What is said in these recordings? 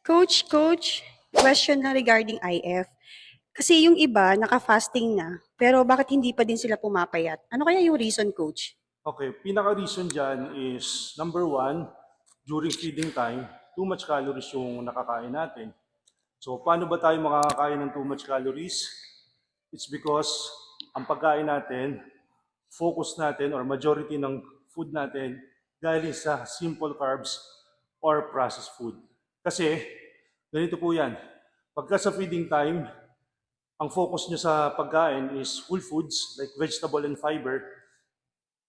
Coach, question na regarding IF. Kasi yung iba, naka-fasting na, pero bakit hindi pa din sila pumapayat? Ano kaya yung reason, Coach? Okay, pinaka-reason dyan is number one, during feeding time, too much calories yung nakakain natin. So, paano ba tayo makakakain ng too much calories? It's because ang pagkain natin, focus natin or majority ng food natin galing sa simple carbs or processed food. Kasi, ganito po yan. Pagka sa feeding time, ang focus nyo sa pagkain is whole foods like vegetable and fiber,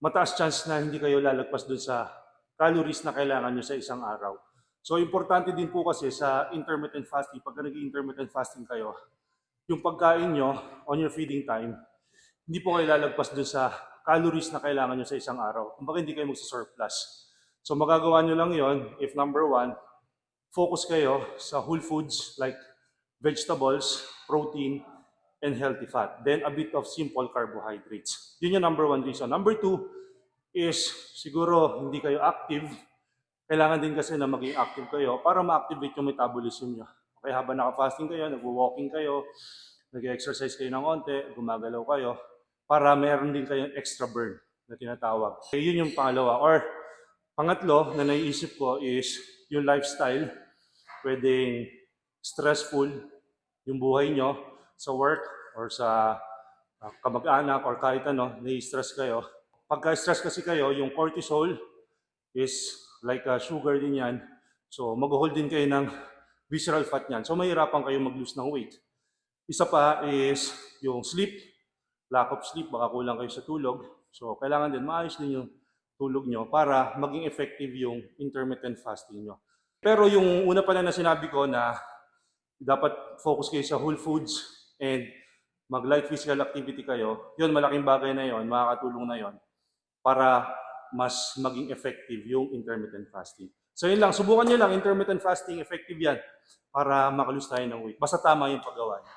mataas chance na hindi kayo lalagpas dun sa calories na kailangan nyo sa isang araw. So, importante din po kasi sa intermittent fasting, pag nag-intermittent fasting kayo, yung pagkain nyo on your feeding time, hindi po kayo lalagpas dun sa calories na kailangan nyo sa isang araw. Kumbaga hindi kayo magsa-surplus. So, magagawa nyo lang yon if number one, focus kayo sa whole foods like vegetables, protein, and healthy fat. Then a bit of simple carbohydrates. Yun yung number one reason. Number two is siguro hindi kayo active. Kailangan din kasi na maging active kayo para ma-activate yung metabolism nyo. Okay, habang naka-fasting kayo, nag-walking kayo, nag-exercise kayo ng konti, gumagalaw kayo, para meron din kayong extra burn na tinatawag. Okay, yun yung pangalawa. Or pangatlo na naiisip ko is yung lifestyle. Pwedeng stressful yung buhay nyo sa work or sa kamag-anak or kahit ano, nai-stress kayo. Pagka-stress kasi kayo, yung cortisol is like sugar din yan. So mag-hold din kayo ng visceral fat niyan. So mahirapan kayo mag-lose ng weight. Isa pa is yung sleep, lack of sleep, baka kulang kayo sa tulog. So kailangan din maayos din yung tulog nyo para maging effective yung intermittent fasting nyo. Pero yung una pa na sinabi ko na dapat focus kayo sa whole foods and mag-light physical activity kayo, yun, malaking bagay na yun, makakatulong na yun para mas maging effective yung intermittent fasting. So yun lang, subukan nyo lang, intermittent fasting, effective yan para makalus tayo ng weight. Basta tama yung paggawa niya.